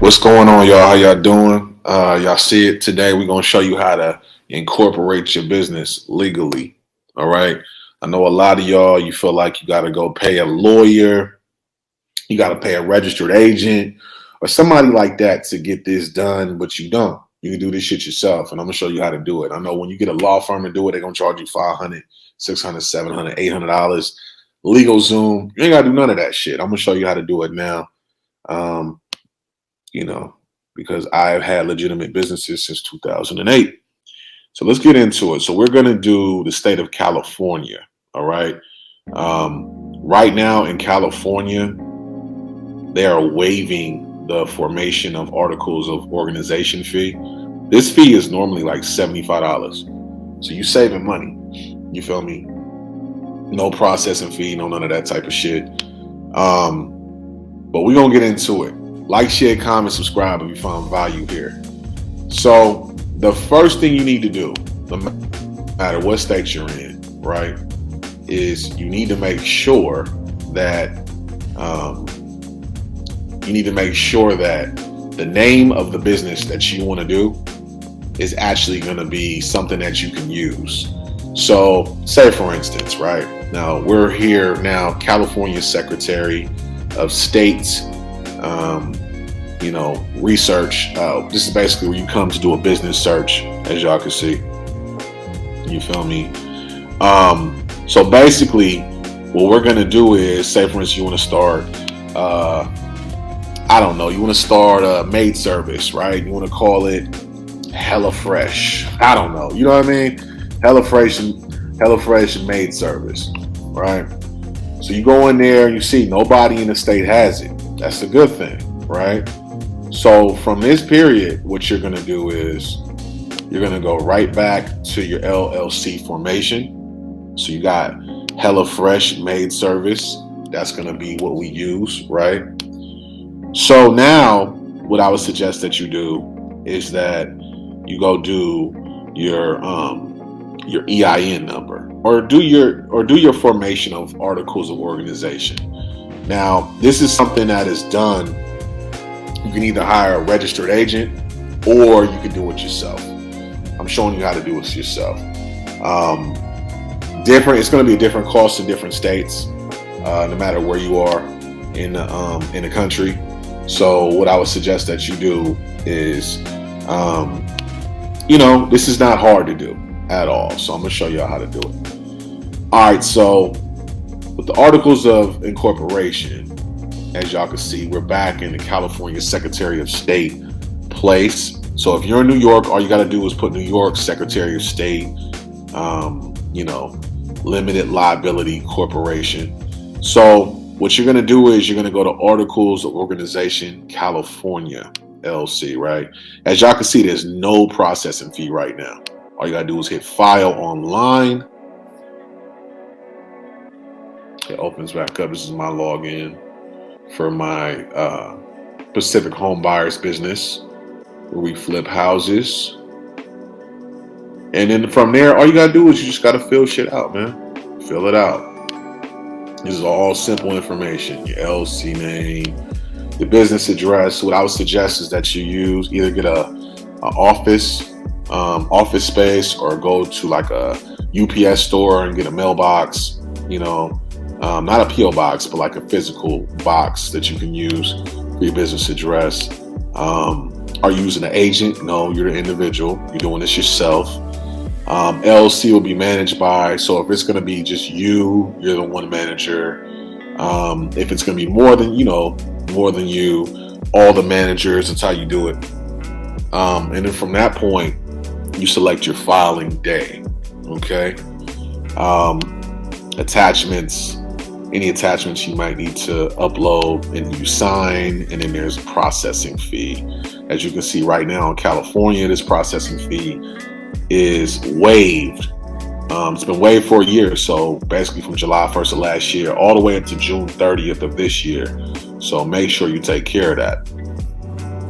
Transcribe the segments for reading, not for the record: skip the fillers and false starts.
What's going on, y'all? How y'all doing? Y'all see it today. We're gonna show you how to incorporate your business legally. All right. I know a lot of y'all, you feel like you gotta go pay a lawyer, you gotta pay a registered agent, or somebody like that to get this done, but you don't. You can do this shit yourself, and I'm gonna show you how to do it. I know when you get a law firm to do it, they're gonna charge you $500, $600, $700, $800. Legal Zoom, you ain't gotta do none of that shit. I'm gonna show you how to do it now. Um, you know, because I've had legitimate businesses since 2008. So let's get into it. So we're going to do the state of California. All right. Right now in California, they are waiving the formation of articles of organization fee. This fee is normally like $75. So you saving money. You feel me? No processing fee, no none of that type of shit. But we're going to get into it. Like, share, comment, subscribe if you found value here. So the first thing you need to do, no matter what state you're in, right, is you need to make sure that the name of the business that you want to do is actually going to be something that you can use. So say, for instance, right now we're here now, California Secretary of State, research. This is basically where you come to do a business search, as y'all can see. You feel me? So basically, what we're gonna do is, say for instance, you want to start, you want to start a maid service, right? You want to call it HelloFresh. I don't know. You know what I mean? HelloFresh maid service, right? So you go in there and you see nobody in the state has it. That's a good thing, right? So from this period, what you're going to do is you're going to go right back to your LLC formation. So you got HelloFresh maid service. That's going to be what we use, right? So now what I would suggest that you do is that you go do your EIN number, or do your formation of articles of organization. Now, this is something that is done. You can either hire a registered agent or you can do it yourself. I'm showing you how to do it yourself. It's going to be a different cost in different states, no matter where you are in the country. So what I would suggest that you do is, this is not hard to do at all. So I'm going to show you how to do it. All right. So with the articles of incorporation, as y'all can see, we're back in the California Secretary of State place. So if you're in New York, all you got to do is put New York Secretary of State, Limited Liability Corporation. So what you're going to do is you're going to go to Articles of Organization California LLC, right? As y'all can see, there's no processing fee right now. All you got to do is hit File Online. It opens back up. This is my login for my Pacific Home Buyers business, where we flip houses. And then from there, all you gotta do is you just gotta fill shit out, man. Fill it out. This is all simple information. Your LLC name, the business address. What I would suggest is that you either get a office space, or go to like a UPS store and get a mailbox, not a PO box, but like a physical box that you can use for your business address. Are you using an agent? No, you're the individual. You're doing this yourself. LLC will be managed by, so if it's going to be just you're the one manager. If it's going to be more than you, all the managers, that's how you do it. And then from that point, you select your filing day. Okay. Attachments, any attachments you might need to upload, and you sign, and then there's processing fee. As you can see right now in California, this processing fee is waived. It's been waived for a year, so basically from July 1st of last year all the way up to June 30th of this year. So make sure you take care of that.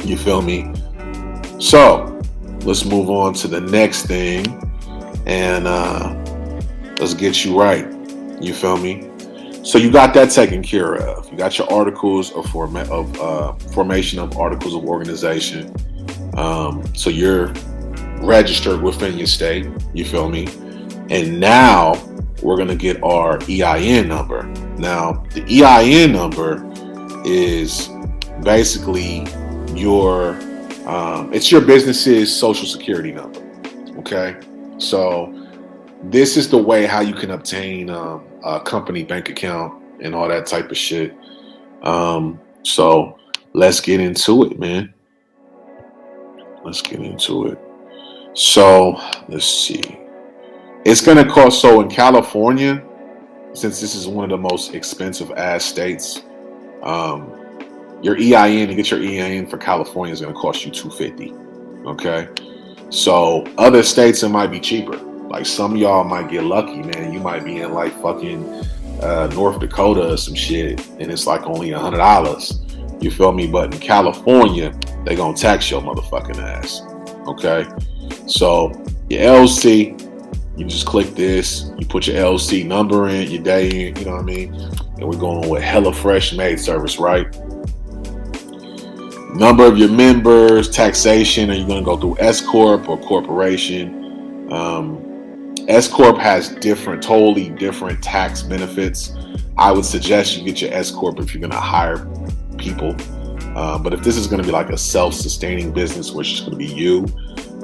You feel me? So let's move on to the next thing, and let's get you right. You feel me? So you got that taken care of. You got your articles of formation of articles of organization. So you're registered within your state. You feel me? And now we're gonna get our EIN number. Now the EIN number is basically your it's your business's social security number. Okay, so this is the way how you can obtain a company bank account and all that type of shit. So let's get into it, man. Let's get into it. So let's see. It's gonna cost. So in California, since this is one of the most expensive ass states, your EIN to get your EIN for California is gonna cost you $250. Okay. So other states it might be cheaper. Like some of y'all might get lucky, man. You might be in like fucking North Dakota or some shit, and it's like only $100. You feel me? But in California, they gonna tax your motherfucking ass. Okay. So your LLC, you just click this. You put your LLC number in, your day in. You know what I mean? And we're going with HelloFresh Maid Service, right? Number of your members, taxation. Are you going to go through S Corp or corporation? S Corp has totally different tax benefits. I would suggest you get your S Corp if you're going to hire people. But if this is going to be like a self-sustaining business, which is going to be you,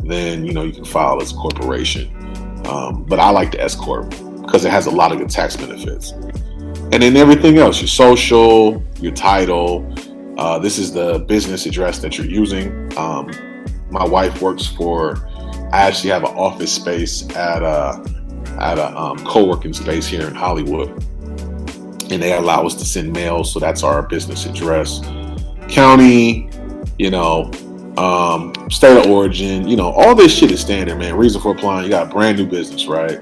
then you can file as a corporation. But I like the S Corp because it has a lot of good tax benefits. And then everything else, your social, your title. This is the business address that you're using. My wife works for. I actually have an office space at a co-working space here in Hollywood, and they allow us to send mail. So that's our business address. County, state of origin, all this shit is standard, man. Reason for applying, you got a brand new business, right?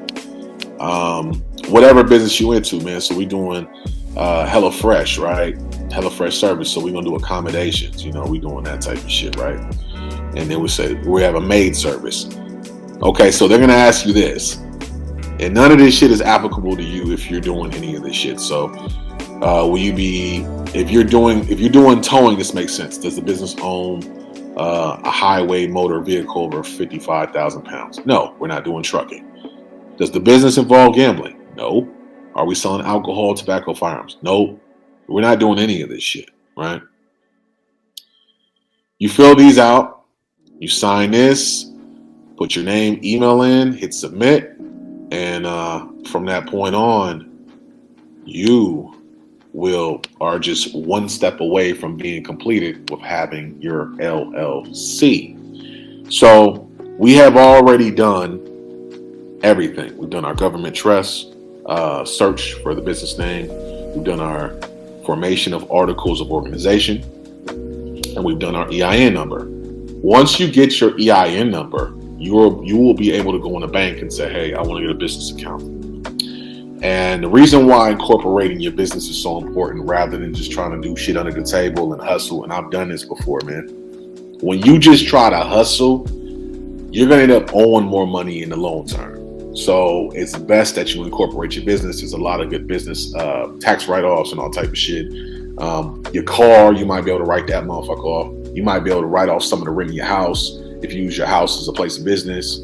Whatever business you into, man. So we doing HelloFresh, right? HelloFresh service. So we're gonna do accommodations, we doing that type of shit, right? And then we say we have a maid service. Okay, so they're gonna ask you this, and none of this shit is applicable to you if you're doing any of this shit. So will you be, if you're doing towing, this makes sense. Does the business own a highway motor vehicle over 55,000 pounds? No, we're not doing trucking. Does the business involve gambling? No. Are we selling alcohol, tobacco, firearms? No. We're not doing any of this shit, right? You fill these out, you sign this, put your name, email in, hit submit, and from that point on, you are just one step away from being completed with having your LLC. So we have already done everything. We've done our government trust search for the business name. We've done our formation of articles of organization, and we've done our EIN number. Once you get your EIN number, you will be able to go in a bank and say, hey, I want to get a business account. And the reason why incorporating your business is so important rather than just trying to do shit under the table and hustle, and I've done this before, man. When you just try to hustle, you're going to end up owing more money in the long term. So it's best that you incorporate your business. There's a lot of good business tax write-offs and all type of shit. Your car, you might be able to write that motherfucker off. You might be able to write off some of the rent in your house if you use your house as a place of business.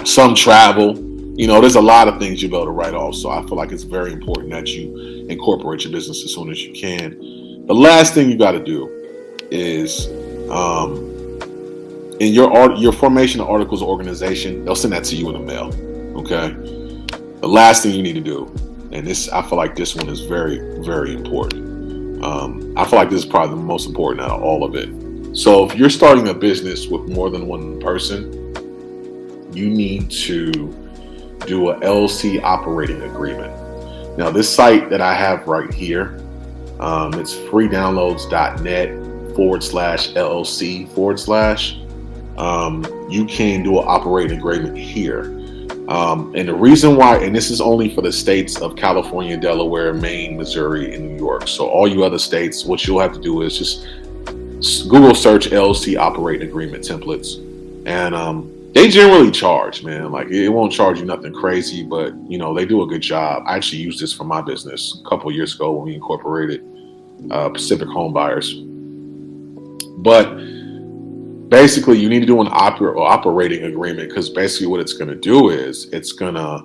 Some travel. There's a lot of things you'll be able to write off. So I feel like it's very important that you incorporate your business as soon as you can. The last thing you got to do is in your formation of articles of organization, they'll send that to you in the mail. Okay. The last thing you need to do, and I feel like this one is very, very important. I feel like this is probably the most important out of all of it. So if you're starting a business with more than one person, you need to do a LLC operating agreement. Now, this site that I have right here, it's freedownloads.net/LLC/. You can do an operating agreement here. And the reason why, and this is only for the states of California, Delaware, Maine, Missouri, and New York. So all you other states, what you'll have to do is just Google search LLC operating agreement templates. And They generally charge, man. Like it won't charge you nothing crazy, but they do a good job. I actually used this for my business a couple of years ago when we incorporated Pacific Home Buyers. But basically, you need to do an operating agreement, because basically what it's going to do is it's going to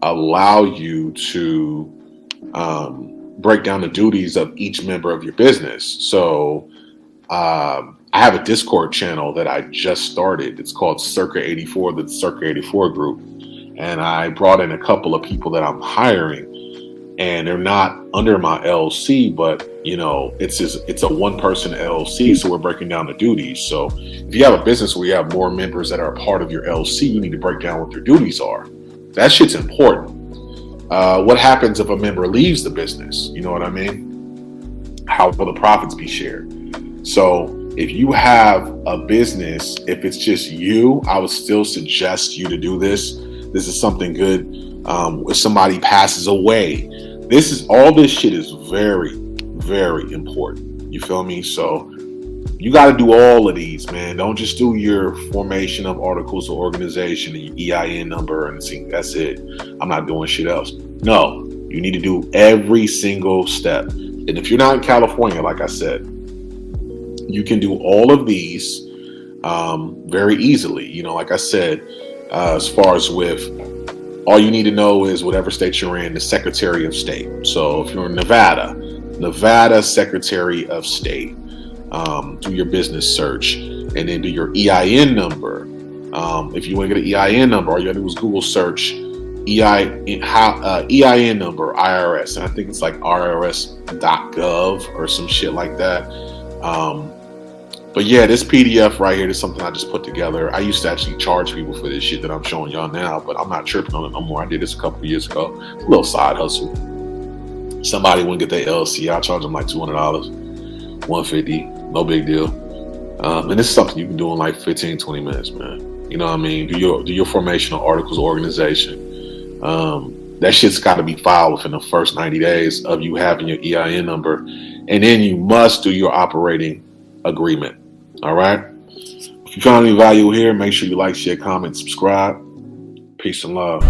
allow you to break down the duties of each member of your business. So I have a Discord channel that I just started. It's called Circa 84, the Circa 84 group. And I brought in a couple of people that I'm hiring, and they're not under my LLC, but it's a one-person LLC, so we're breaking down the duties. So if you have a business where you have more members that are a part of your LLC, you need to break down what their duties are. That shit's important. What happens if a member leaves the business? You know what I mean? How will the profits be shared? So if you have a business, if it's just you, I would still suggest you to do this. This is something good. If somebody passes away, all this shit is very, very important. You feel me? So you got to do all of these, man. Don't just do your formation of articles of organization and your EIN number and see that's it. I'm not doing shit else. No, you need to do every single step. And if you're not in California, like I said, you can do all of these very easily. Like I said, as far as with, all you need to know is whatever state you're in, the Secretary of State. So if you're in Nevada Secretary of State, do your business search and then do your EIN number. If you want to get an EIN number, all you got to do is Google search EIN number IRS, and I think it's like IRS.gov or some shit like that. But yeah, this PDF right here is something I just put together. I used to actually charge people for this shit that I'm showing y'all now, but I'm not tripping on it no more. I did this a couple of years ago. A little side hustle. Somebody wouldn't get their LLC, I'll charge them like $200, $150, no big deal. And this is something you can do in like 15, 20 minutes, man. You know what I mean? Do your formation of articles of organization. That shit's got to be filed within the first 90 days of you having your EIN number. And then you must do your operating agreement. All right? If you found any value here, make sure you like, share, comment, subscribe. Peace and love.